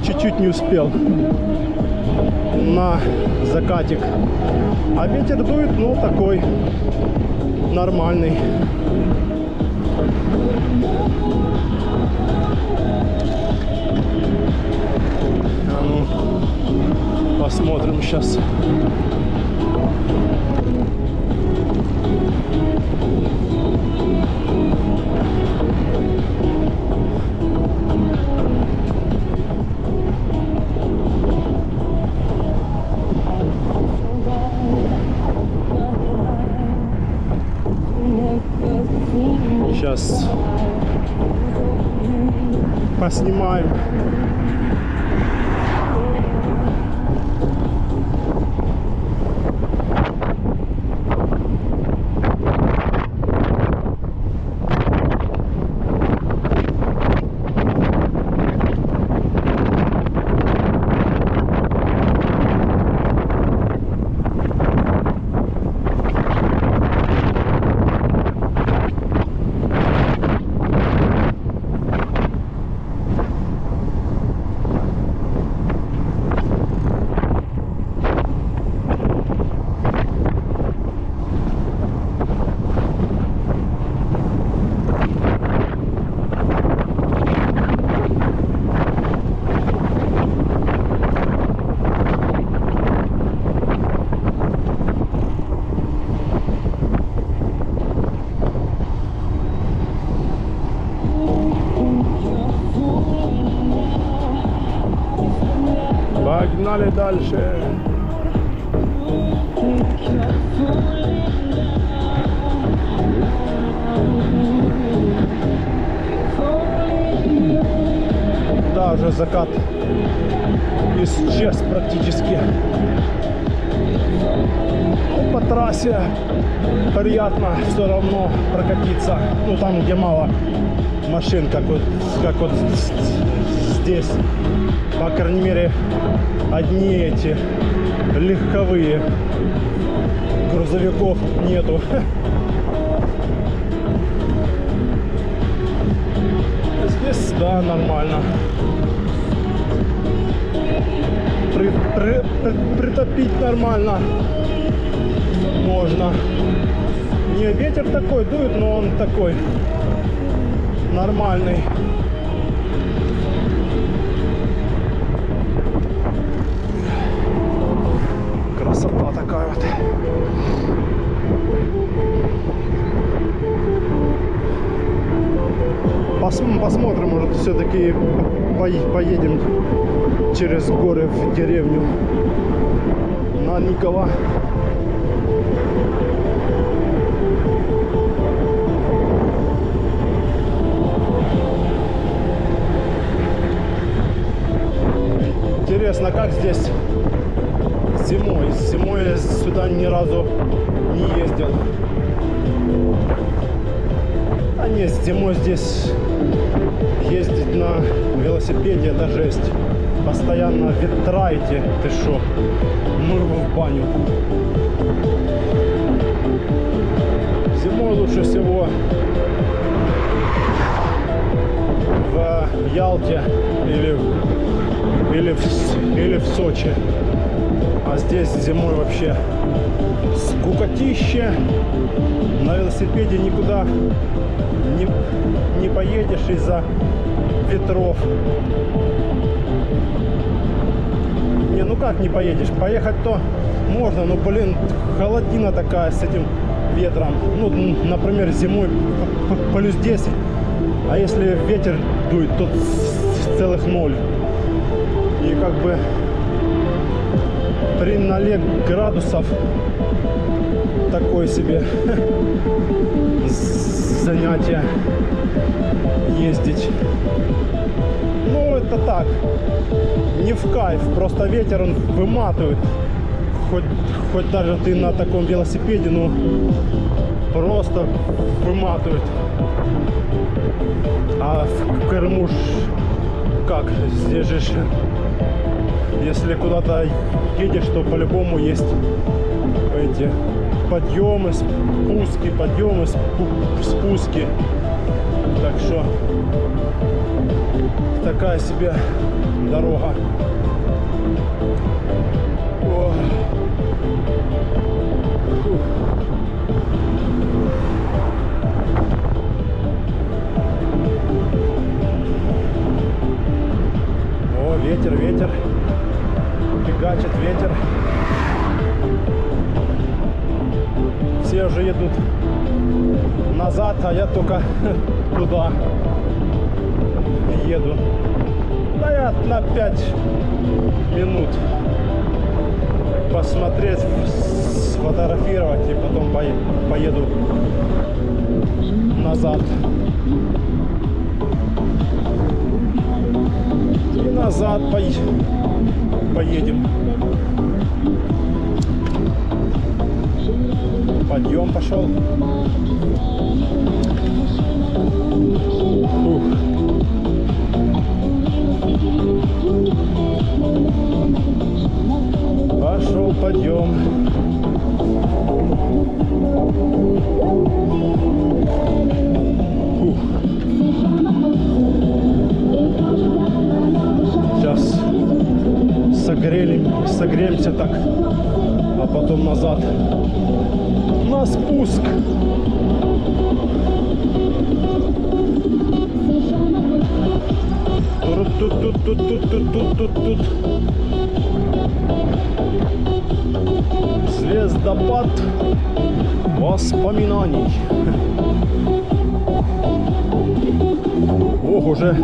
чуть-чуть не успел на закатик. А ветер дует, ну, такой нормальный. А ну, посмотрим сейчас. Сейчас поснимаем. Погнали дальше. Да, уже закат исчез практически. Ну, по трассе приятно все равно прокатиться. Ну, там, где мало машин, как вот здесь. По крайней мере, одни эти легковые, грузовиков нету. Здесь, да, нормально. Притопить нормально можно. Не, ветер такой дует, но он такой нормальный. Красота такая вот. Посмотрим, может, все-таки поедем через горы в деревню на Никола. Интересно, как здесь зимой? Зимой я сюда ни разу не ездил. А нет, зимой здесь ездить на велосипеде — это жесть. Постоянно ветра эти, ты шо? Ну его в баню. Зимой лучше всего в Ялте или в Сочи. А здесь зимой вообще скукотище. На велосипеде никуда не поедешь из-за ветров. Не, ну как не поедешь? Поехать-то можно, но, блин, холодина такая с этим ветром. Ну, например, зимой плюс 10, а если ветер дует, то целых 0. И как бы при 0 градусов такое себе занятие ездить. Ну, это так, не в кайф, просто ветер он выматывает. Хоть даже ты на таком велосипеде, ну, просто выматывает. А в Крыму как? Здесь же, если куда-то едешь, то по-любому есть эти подъемы, спуски, подъемы, спуски. Так что такая себе дорога. О. Фух. О, ветер, ветер. Фигачит ветер. Все уже едут назад, а я только туда еду. Да я на 5 минут посмотреть, сфотографировать и потом поеду назад. И назад поедем. Подъем пошел. Ух. Пошел подъем. Ух. Сейчас согреемся так, а потом назад на спуск. Тут. Звездопад воспоминаний. Ох, уже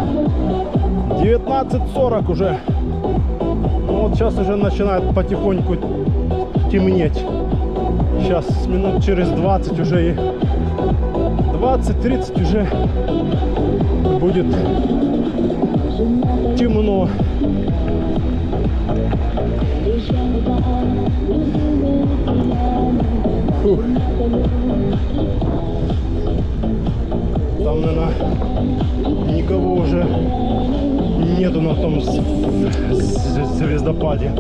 19:40 уже. Ну, вот сейчас уже начинает потихоньку темнеть. Сейчас минут через 20 уже и 20-30 уже будет темно. Фух. Там, наверное, никого уже нету на том звездопаде.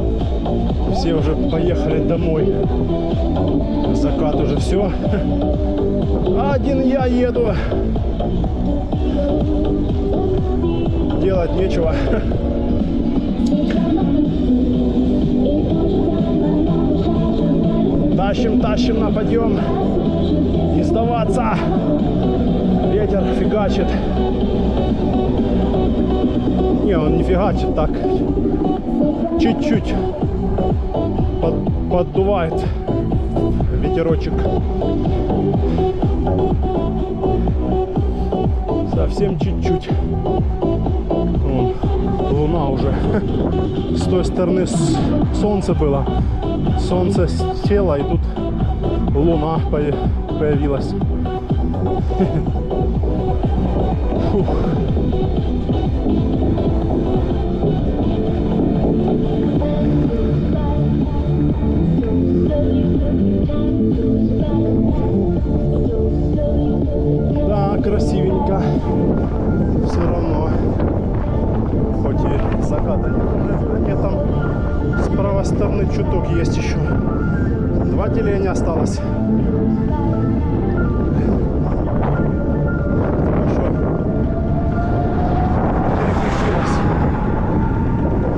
Все уже поехали домой. Закат уже все. Один я еду. Делать нечего. Тащим на подъем. Не сдаваться. Ветер фигачит. Не, он не фигачит, так чуть-чуть поддувает ветерочек. Совсем чуть-чуть. Луна уже. С той стороны солнце было. Солнце село, и тут луна появилась. Фух. Да, красивенько. Все равно. Хоть и заката нет, там с правой стороны чуток есть еще. 2 деленя осталось.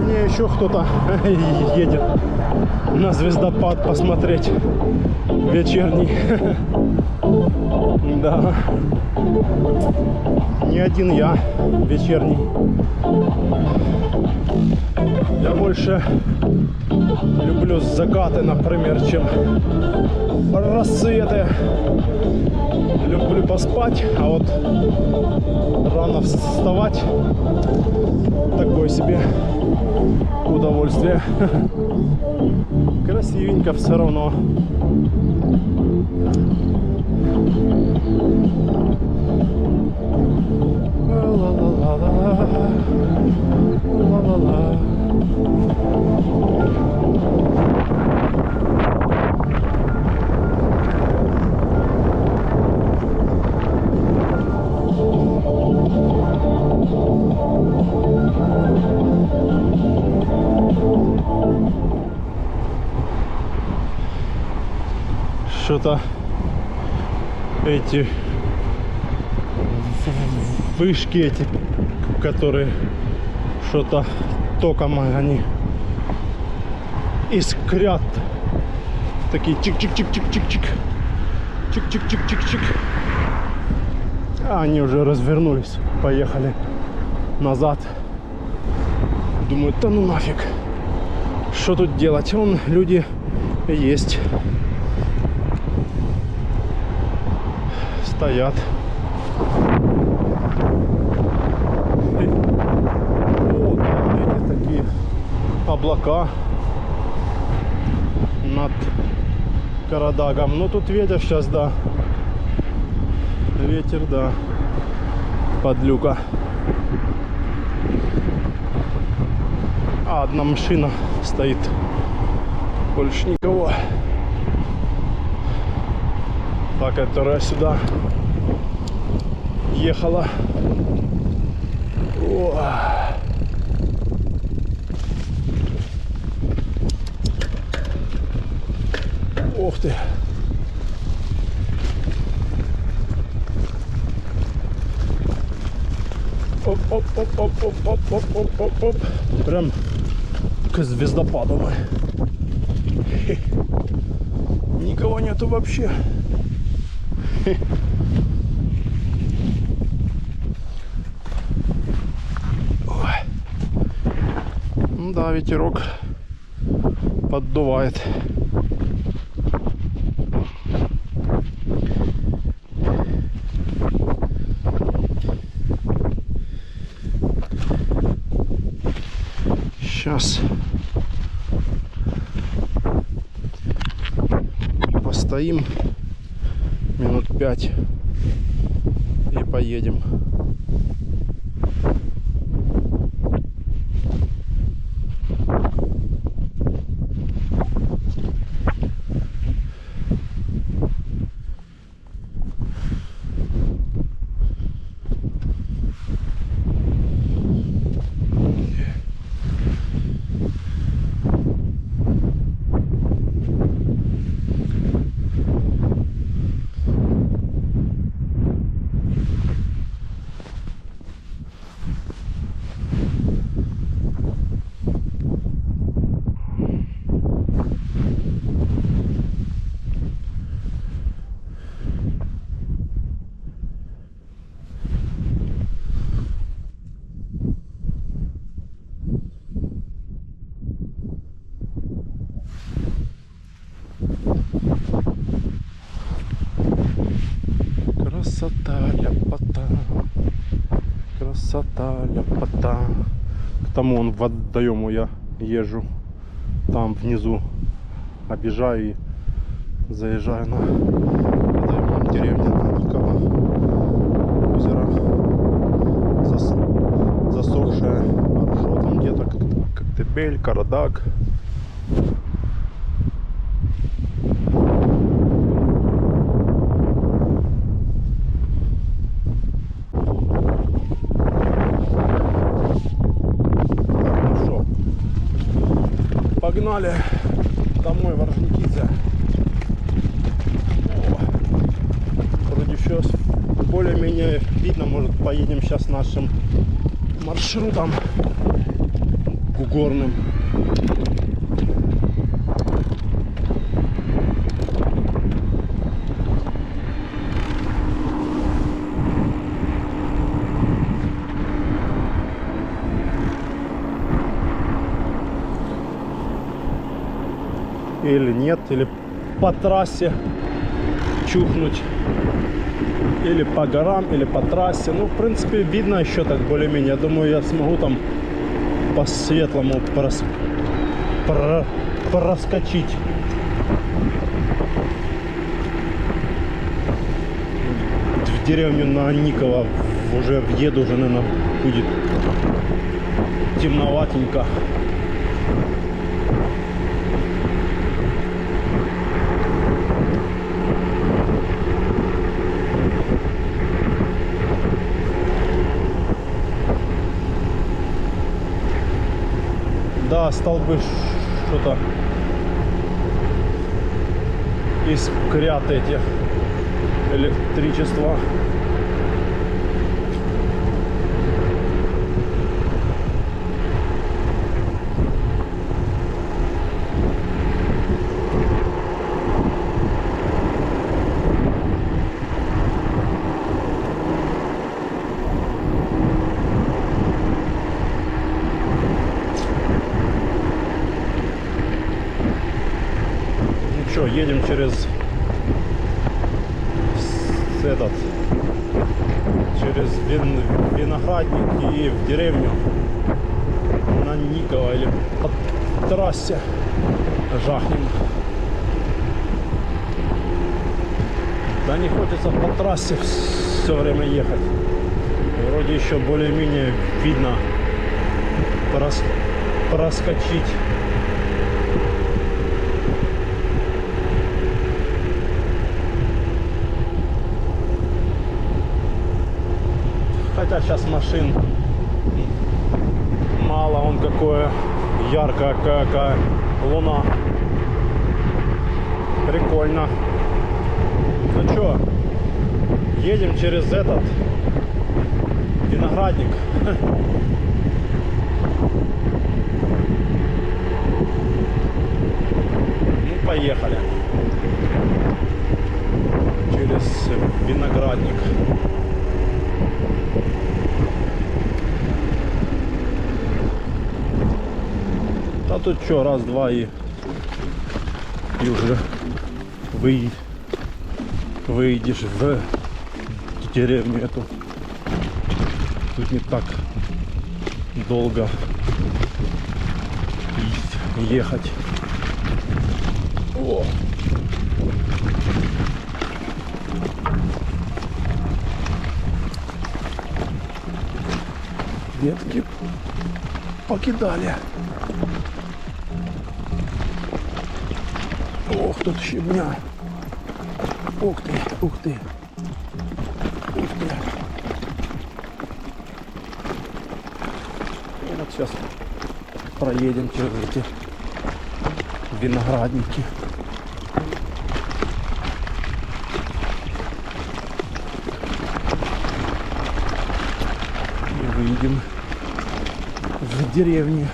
Мне еще кто-то едет на звездопад посмотреть вечерний. Да. Не один я вечерний. Я больше люблю закаты, например, чем рассветы. Люблю поспать, а вот рано вставать такое себе удовольствие. Красивенько все равно. Что-то эти вышки эти, которые что-то током они искрят. Такие чик-чик-чик-чик-чик-чик. Чик-чик-чик-чик-чик. А они уже развернулись, поехали назад. Думаю, да ну нафиг. Что тут делать? Вон люди есть. Стоят. Вот эти такие облака над Карадагом. Ну тут ветер сейчас, да. Ветер, да. Подлюка. А одна машина стоит. Больше никого. Та, которая сюда ехала. О. Ух ты. Оп-оп-оп-оп-оп-оп-оп-оп-оп. Прям к звездопаду мы. Никого нету вообще. Ну да, ветерок поддувает. Сейчас постоим минут 5 и поедем. Красота, ляпота, красота, ляпота. К тому он водоему я езжу. Там внизу объезжаю и заезжаю на водоем деревню Наниково. Озеро засохшее. А что там где-то Коктебель, Карадаг. Погнали домой в Орджоникидзе. Вроде все более-менее видно. Может, поедем сейчас нашим маршрутом горным. Или нет, или по трассе чухнуть, или по горам, или по трассе. Ну, в принципе, видно еще так более-менее. Я думаю, я смогу там по светлому проскочить. В деревню Наниково уже въеду, уже, наверное, будет темноватенько. Да, столбы что-то искрят эти электричества. что, едем через через Виноградник и в деревню на Никово или по трассе жахнем. Да не хочется по трассе все время ехать. Вроде еще более-менее видно проскочить. Хотя сейчас машин мало, он какое яркая какая луна. Прикольно. Ну что, едем через этот Виноградник. Ну, поехали. Через Виноградник. А тут что, раз-два и уже выйдешь в деревню эту. Тут не так долго ехать. О! Ветки покидали. Ох, тут щебня. Ух ты, ух ты. Ух ты. И вот сейчас проедем через эти виноградники. И выйдем в деревню.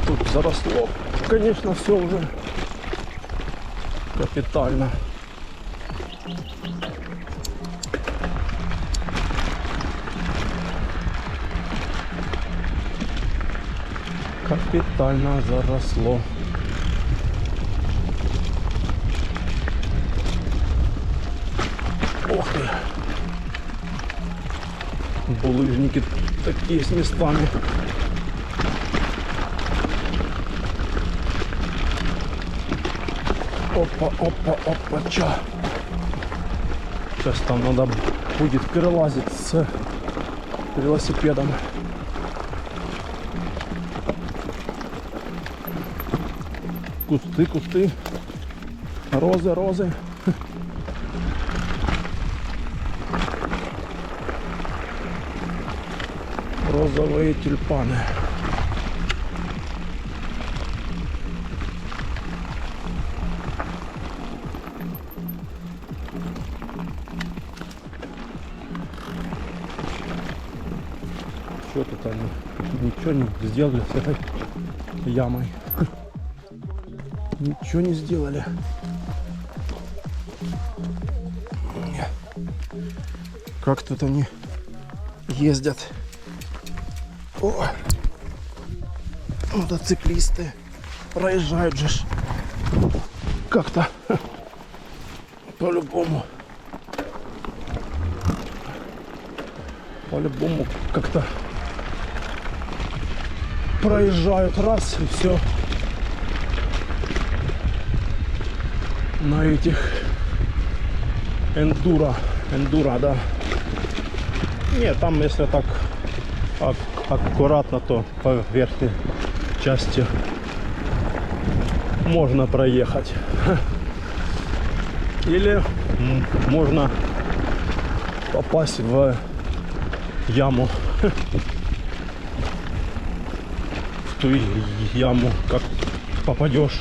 Тут заросло, конечно, все уже капитально. Капитально заросло. Ох ты! Булыжники такие с местами. Опа, опа, опа, ча. Сейчас там надо будет перелазить с велосипедом. Кусты, кусты. Розы, розы. Розовые тюльпаны. Что тут они? Ничего не сделали с этой ямой. Ничего не сделали. Как тут они ездят? О! Мотоциклисты проезжают же как-то по-любому. По-любому как-то проезжают раз и все. На этих эндуро, да. Нет, там если так аккуратно, то по верхней части можно проехать. Или можно попасть в яму. В ту яму, как попадешь.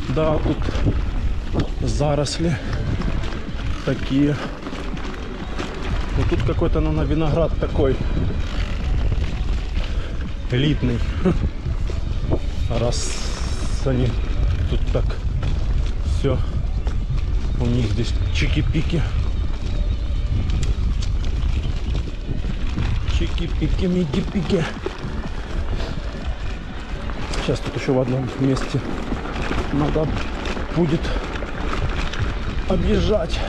Да, тут заросли такие. Вот тут какой-то, наверное, виноград такой элитный. Раз они тут так все У них здесь чики-пики. Чики-пики, миги-пики. Сейчас тут еще в одном месте надо будет объезжать.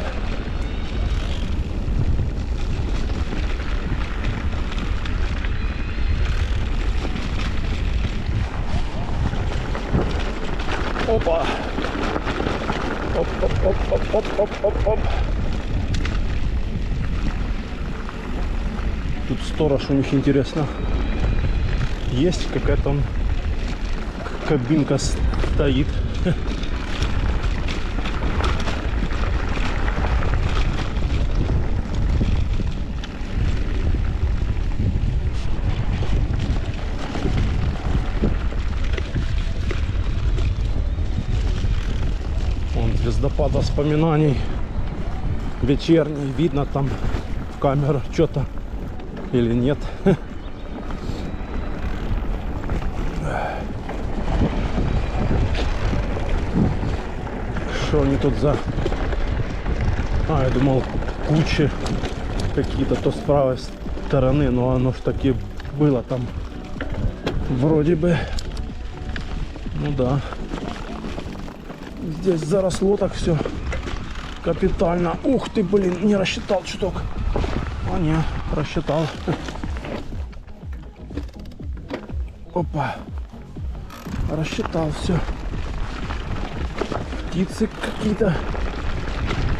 Опа! Оп-оп-оп-оп-оп-оп-оп-оп. Тут сторож у них, интересно. Есть какая-то кабинка стоит. Звездопад воспоминаний вечерний, видно там в камеру что-то или нет. Что они тут за... я думал кучи какие-то то с правой стороны, но оно ж таки было там вроде бы. Ну да. Здесь заросло так все капитально. Ух ты, блин, не рассчитал чуток. А не, рассчитал. Опа. Рассчитал все. Птицы какие-то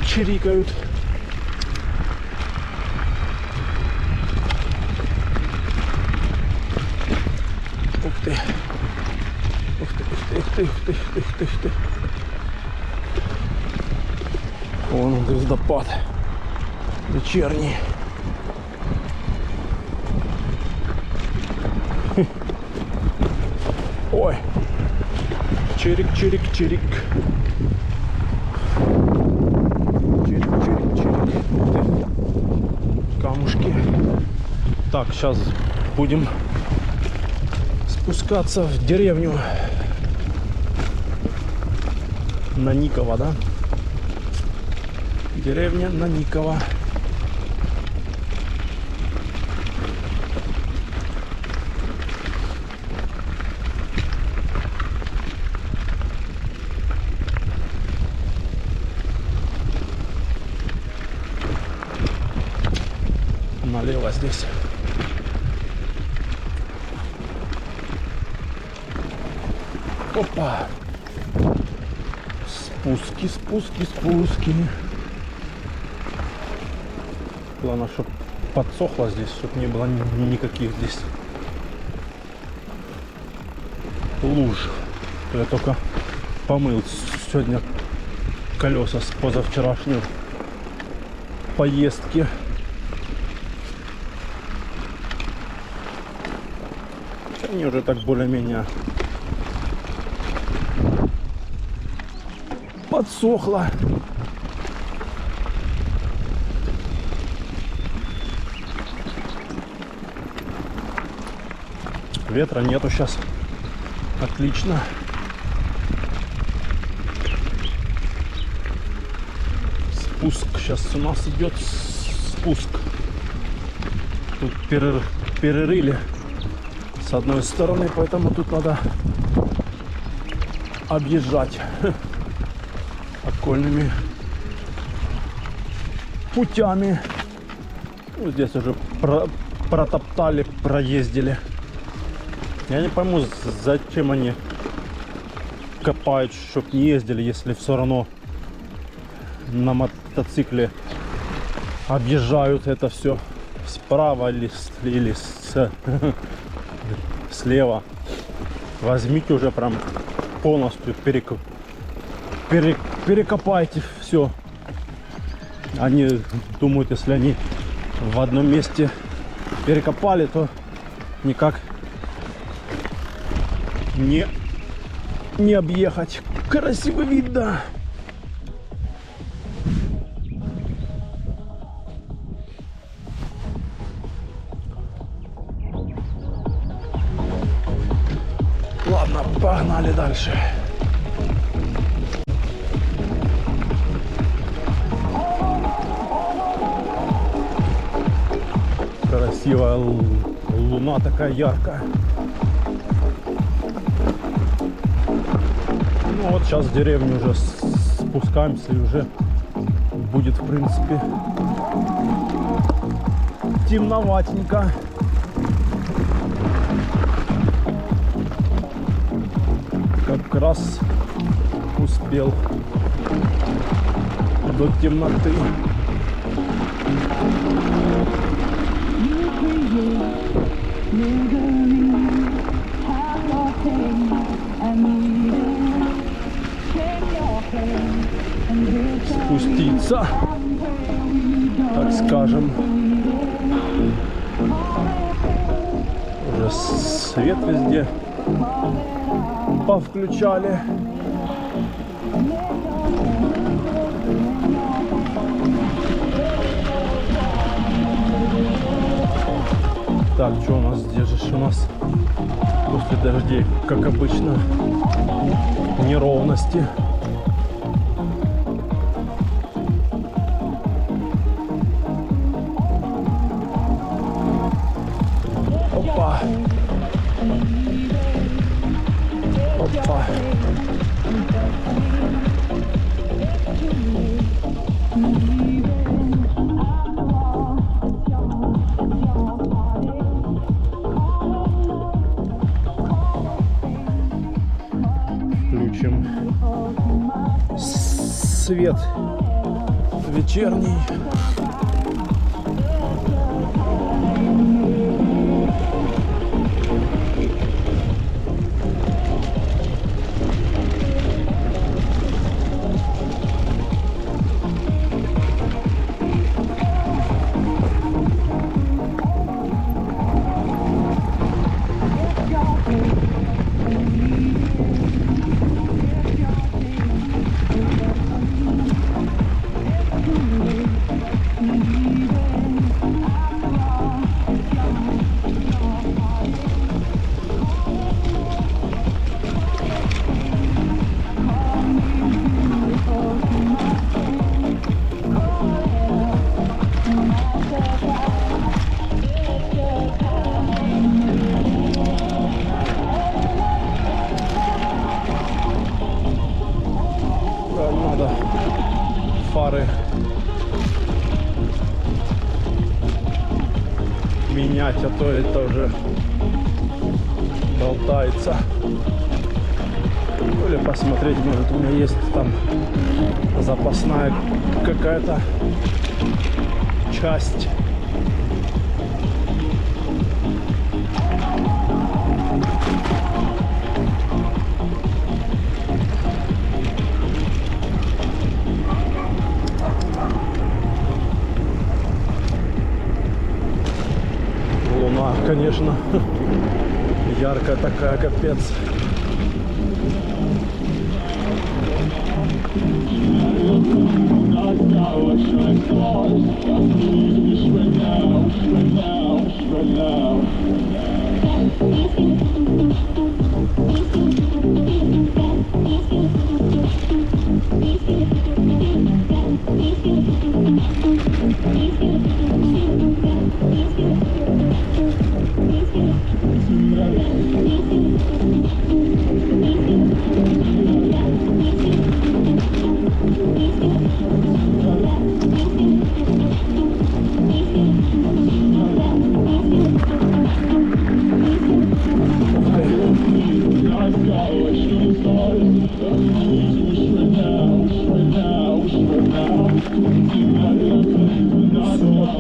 чирикают. Ух ты. Ух ты, ух ты, ух ты, ух ты, ух ты, ух ты, ух ты. Вон он, звездопад вечерний. Ой, чирик, чирик, чирик. Чирик, чирик, чирик. Ух ты. Камушки. Так, сейчас будем спускаться в деревню Наникова, да? Деревня Наникова. Налево здесь. Опа. Спуски, спуски, спуски. Главное, чтобы подсохло здесь, чтобы не было никаких здесь луж. Я только помыл сегодня колеса с позавчерашней поездки. Они уже так более-менее подсохло. Ветра нету сейчас. Отлично. Спуск. Сейчас у нас идет спуск. Тут перерыли с одной стороны, поэтому тут надо объезжать окольными путями. Ну, здесь уже протоптали, проездили. Я не пойму, зачем они копают, чтоб не ездили, если все равно на мотоцикле объезжают это все справа или слева. Возьмите уже прям полностью перекопайте все. Они думают, если они в одном месте перекопали, то никак не объехать. Красивый вид, да. Ладно, погнали дальше. красивая луна, такая яркая. Ну вот сейчас в деревню уже спускаемся и уже будет в принципе темноватенько. Как раз успел до темноты. Спуститься, так скажем. Уже свет везде повключали. Так, что у нас здесь же? У нас после дождей, как обычно, неровности. Опа! Опа! Включим свет вечерний. Надо фары менять, а то это уже болтается. Или посмотреть, может, у меня есть там запасная какая-то часть. Луна, конечно, яркая такая, капец.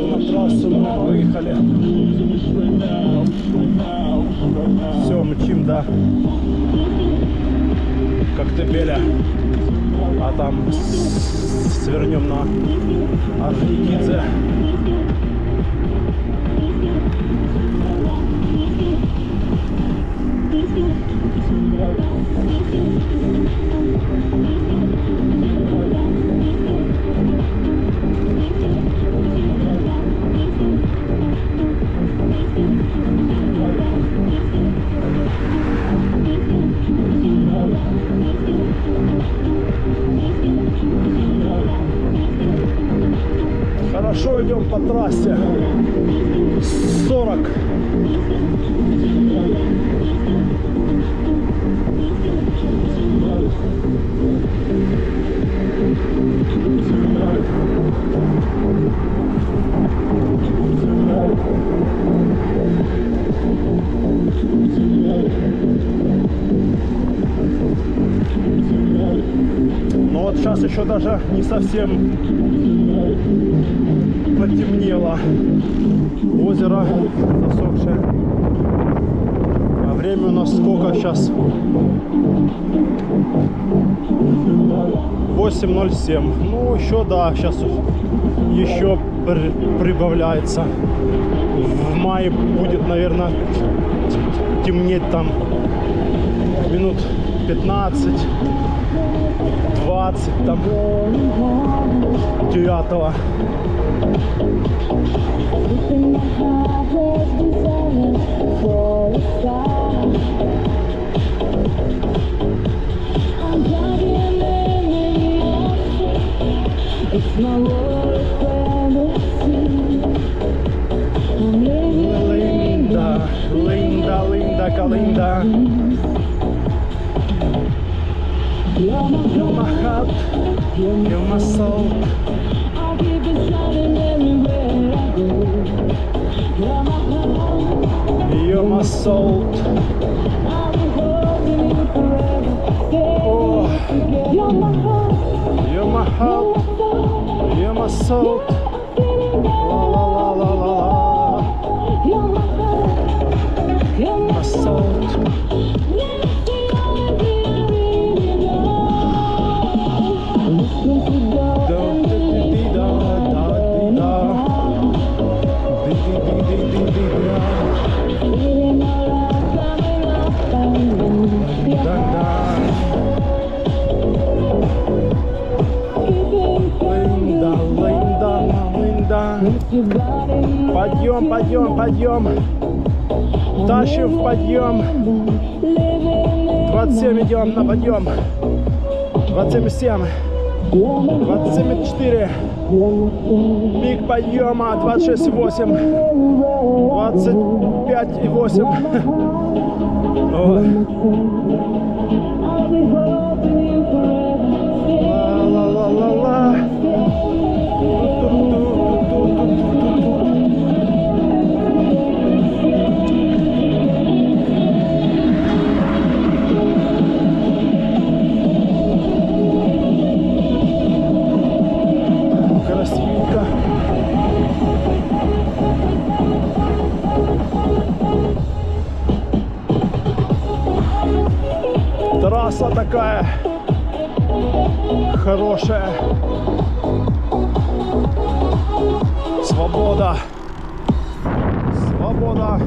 На трассу мы выехали. Все, мчим до Коктебеля, а там свернем на Орджоникидзе. Хорошо идем по трассе. Но вот сейчас еще даже не совсем потемнело. Озеро засохшее. А время у нас сколько сейчас? 8:07. Ну еще да, сейчас еще прибавляется. В мае будет, наверное, темнеть там минут 15, 20 там 9-го. Linda, Linda, Linda, Kalinda. You're my heart, you're my soul. You're my soul. Oh, you're my heart, you're my soul. La la la la la. My soul. Подъем, подъем, подъем. Тащим в подъем. 27 идем на подъем. 27. 27,4. Пик подъема 26,8. 25,8. Ла-ла-ла-ла-ла. Красивенько. Трасса такая хорошая. Свобода. Свобода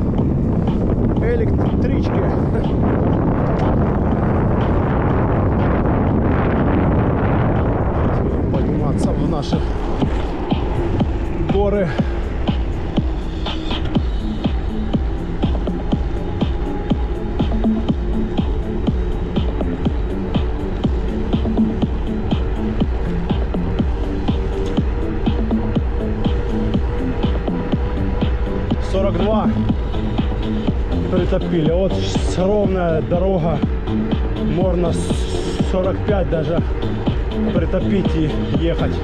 электрички. Подниматься в наши горы. Притопили. Вот ровная дорога, можно 45 даже притопить и ехать.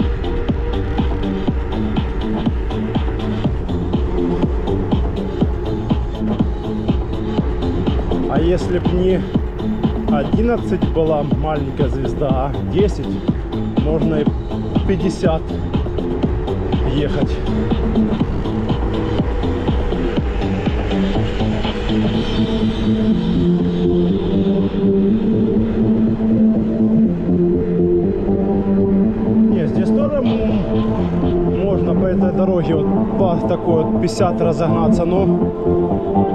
А если б не 11 была маленькая звезда, а 10, можно и 50 ехать. Не, здесь тоже можно по этой дороге вот по такой вот 50 разогнаться, но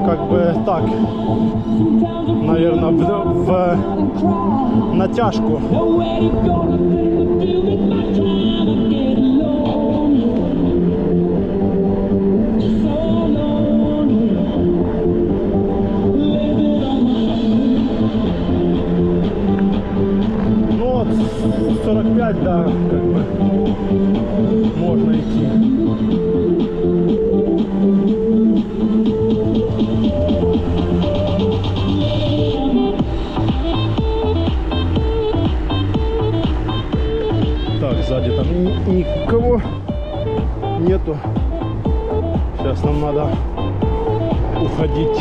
как бы так, наверное, в натяжку. Ну вот 45, да, как бы можно идти. Сзади там никого нету. Сейчас нам надо уходить.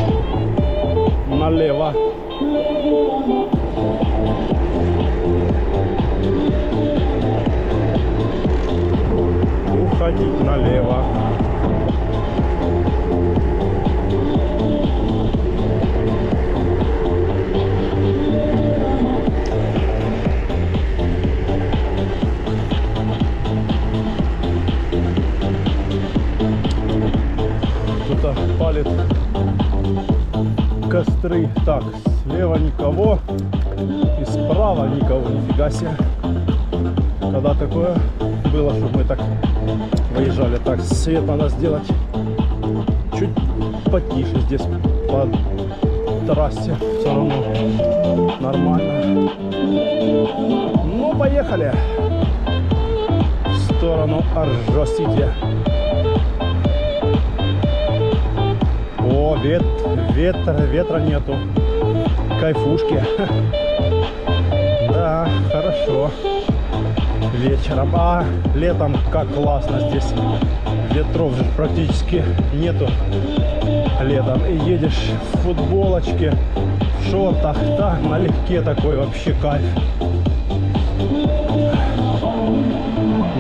налево. Уходить налево. Кто-то палит костры. Так, слева никого и справа никого. Нифига себе. Когда такое было, чтобы мы так выезжали. Так, свет надо сделать чуть потише здесь по трассе. Все равно нормально. Ну, поехали в сторону Оржо-Сити. О, ветра нету. Кайфушки. Да, хорошо. Вечером. А летом как классно здесь. Ветров же практически нету летом. И едешь в футболочке, в шортах, да, налегке такой вообще кайф.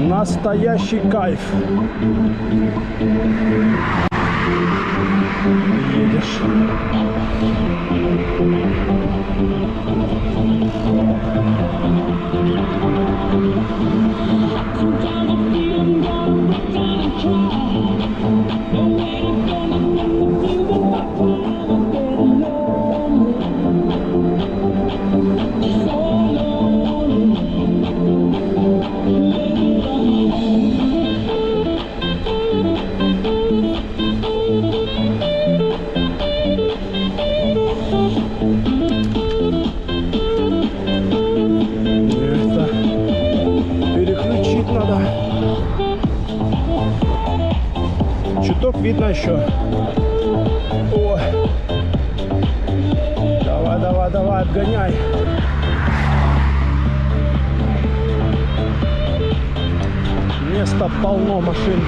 Настоящий кайф. Едешь. Чуток видно еще. О. Давай, давай, давай, обгоняй. Места полно, машин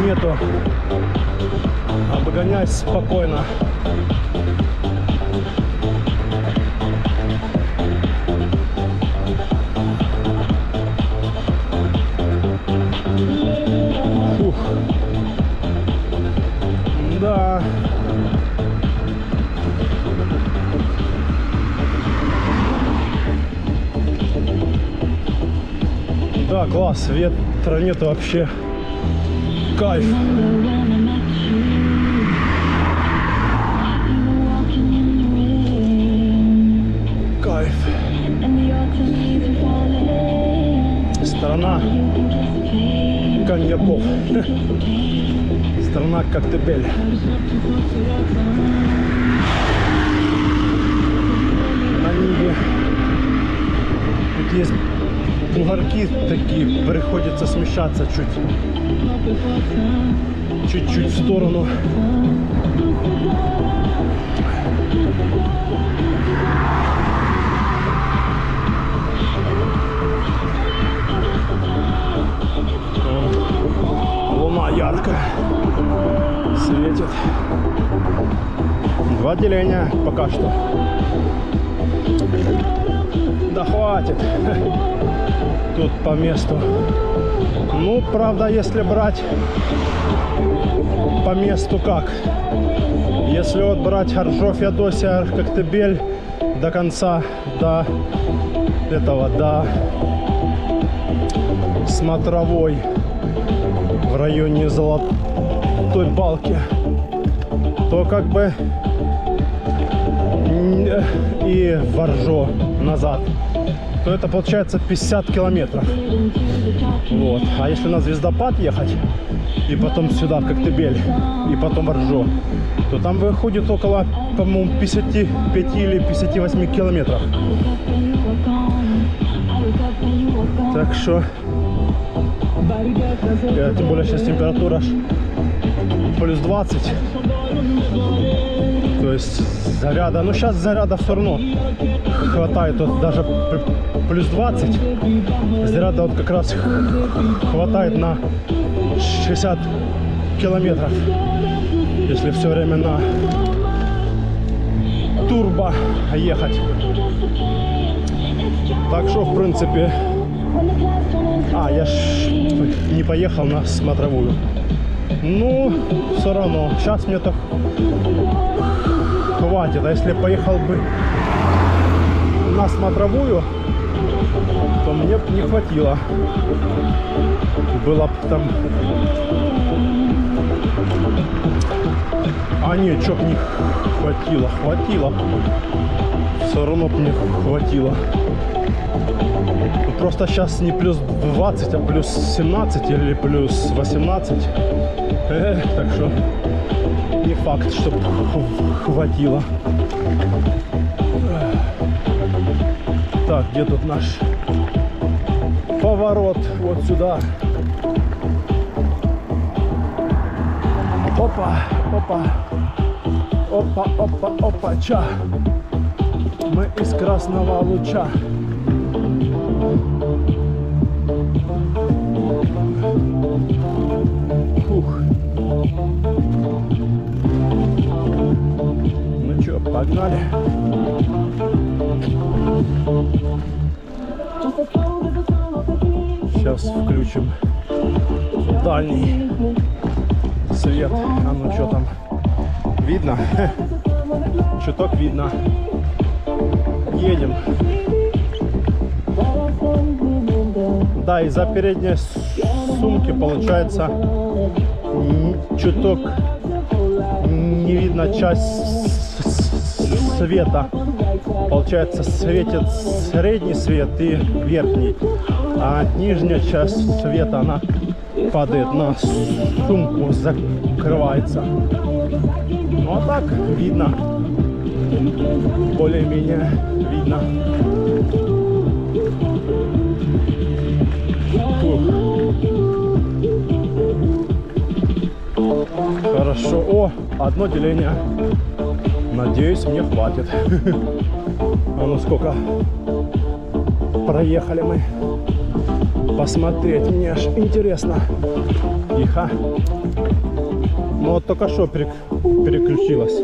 нету. Обгоняй спокойно. Фух. Да. Да, класс, ветра нету вообще. Кайф. Кайф. Страна коньяков. Страна Коктебель. На Ниве. Тут есть бугорки такие, приходится смещаться чуть-чуть в сторону. Луна ярко светит. Два деления пока что. Да хватит. Тут по месту. Ну, правда, если брать по месту как? Если вот брать Оржо, Феодосия, Коктебель до конца, до этого, до Смотровой, в районе Золотой Балки, то как бы и в Оржо назад, то это получается 50 километров. Вот. А если на Звездопад ехать и потом сюда в Коктебель и потом в Оржо, то там выходит около, по-моему, 55 или 58 километров. Так что тем более сейчас температура плюс 20. То есть заряда, ну сейчас заряда все равно хватает, вот даже плюс 20 заряда вот как раз хватает на 60 километров, если все время турбо ехать. Так что, в принципе... я ж не поехал на смотровую. Ну, все равно. Сейчас мне так хватит. А если поехал бы на смотровую, то мне бы не хватило. Было бы там... нет, чё б не хватило. Хватило. Все равно бы мне хватило. Просто сейчас не плюс 20, а плюс 17 или плюс 18. Так что не факт, что хватило. Так, где тут наш поворот? Вот сюда. Опа, опа. Опа, опа, опа, ча. Мы из красного луча. Фух. Ну чё, погнали. Сейчас включим дальний свет. А ну что там? Видно? Чуток видно. Едем. Да, из-за передней сумки получается чуток не видно часть света. Получается, светит средний свет и верхний, а нижняя часть света она падает на сумку, закрывается. Ну а так видно, более-менее видно. Хорошо. О, одно деление. Надеюсь, мне хватит. А ну сколько проехали мы. Посмотреть мне аж интересно. Тихо. Ну вот только что переключилась.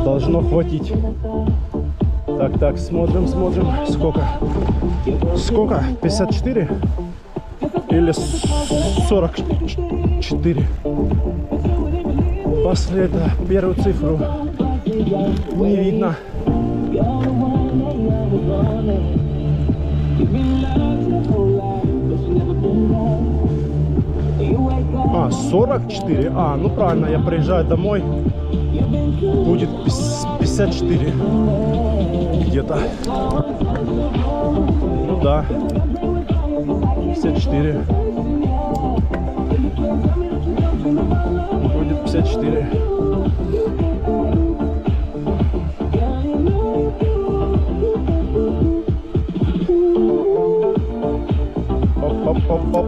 Должно хватить. Так, смотрим. Сколько? Сколько? 54? Или 44? Последнюю, первую цифру не видно. 44. Ну правильно, я приезжаю домой. Будет 54. Где-то. Ну да. 54. Будет 54. Оп.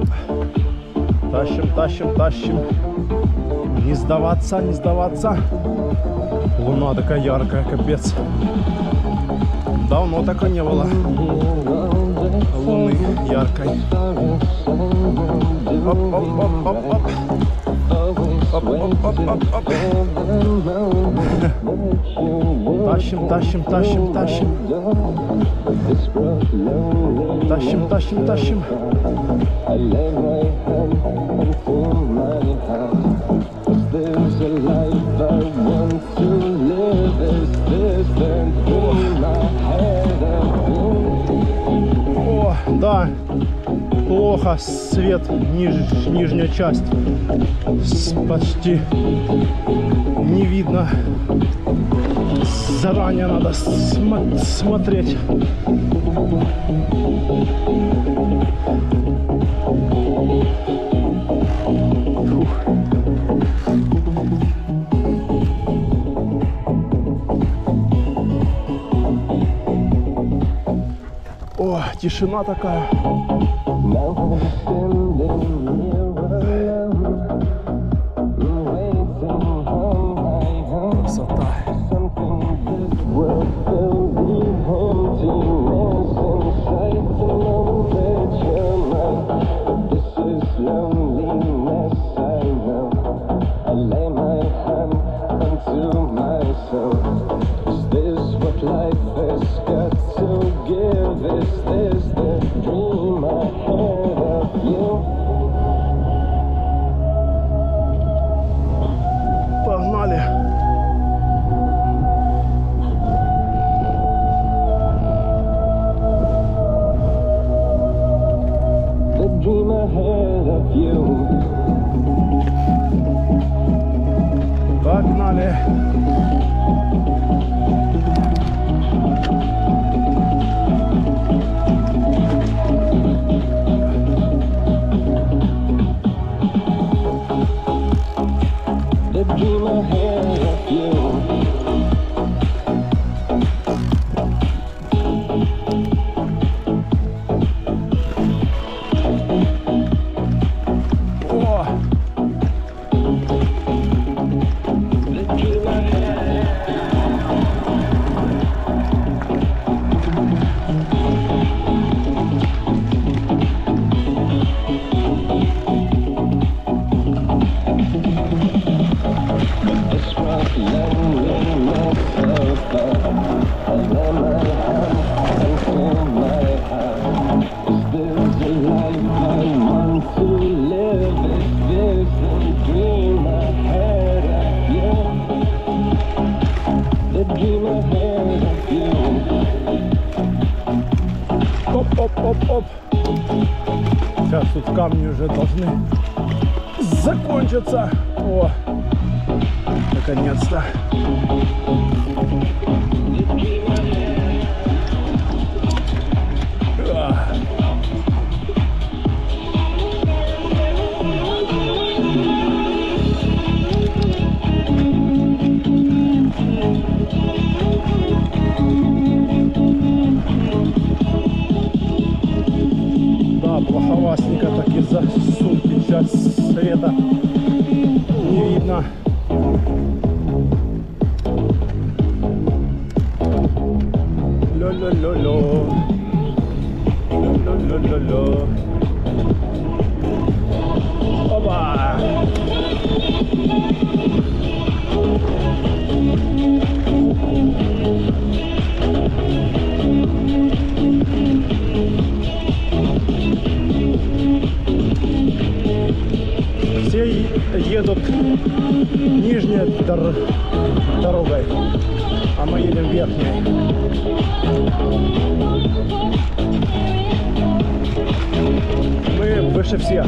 Тащим. Не сдаваться. Луна такая яркая, капец. Давно такой не было. Луны яркой. Оп. Тащим. Тащим. О, да, плохо свет, нижняя часть почти не видно. Заранее надо смотреть. О, тишина такая. Красота. Is this Оп-оп-оп-оп. Сейчас тут камни уже должны закончиться. О, наконец-то. Плоховасненько так из-за сумки сейчас света не видно. Ло-ло-ло-ло. Ло-ло-ло-ло. Опа! Все едут нижней дорогой, а мы едем верхней. Мы выше всех.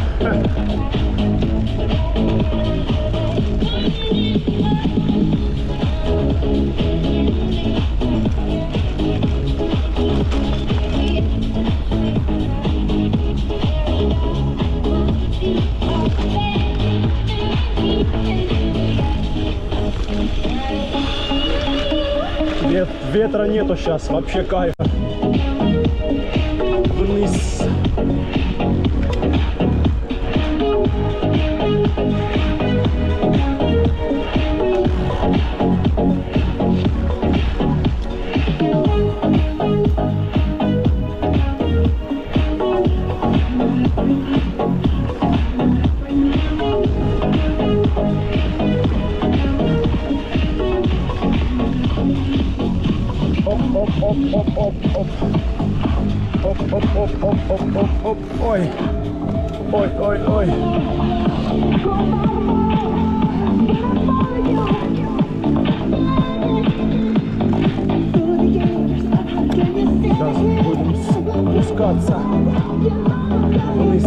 Ветра нету сейчас, вообще кайф. Вниз. Оп-оп-оп-оп-оп-оп. Оп-оп-оп-оп-оп-оп-оп. Ой. Ой-ой-ой. Сейчас будем спускаться вниз.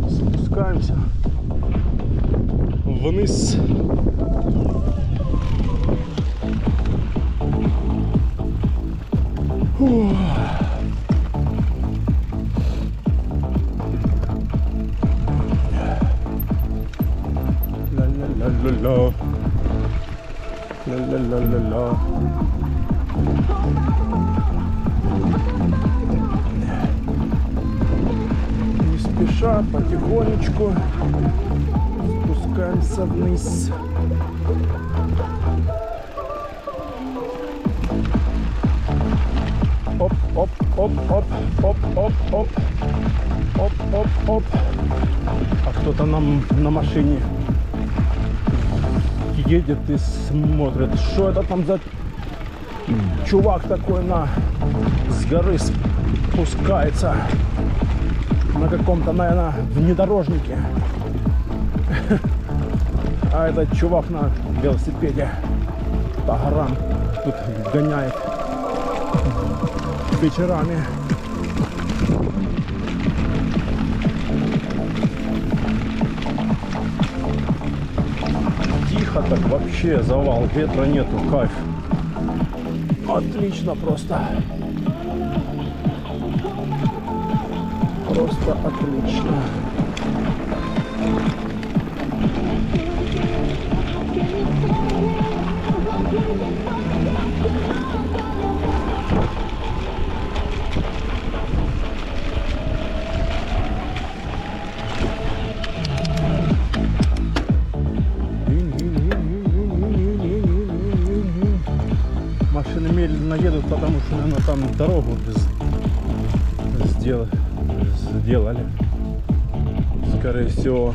Спускаемся вниз. Ла-ла-ла-ла-ла. Ла-ла-ла-ла-ла. Не спеша, потихонечку спускаемся вниз. Оп-оп-оп-оп-оп-оп-оп. Оп-оп-оп. А кто-то нам на машине едет и смотрит, что это там за чувак такой с горы спускается на каком-то, наверное, внедорожнике. А этот чувак на велосипеде по горам тут гоняет вечерами. Тихо так вообще, завал, ветра нету, кайф. Отлично просто. просто отлично. Машины медленно едут, потому что, наверное, там дорогу сделали. Скорее всего.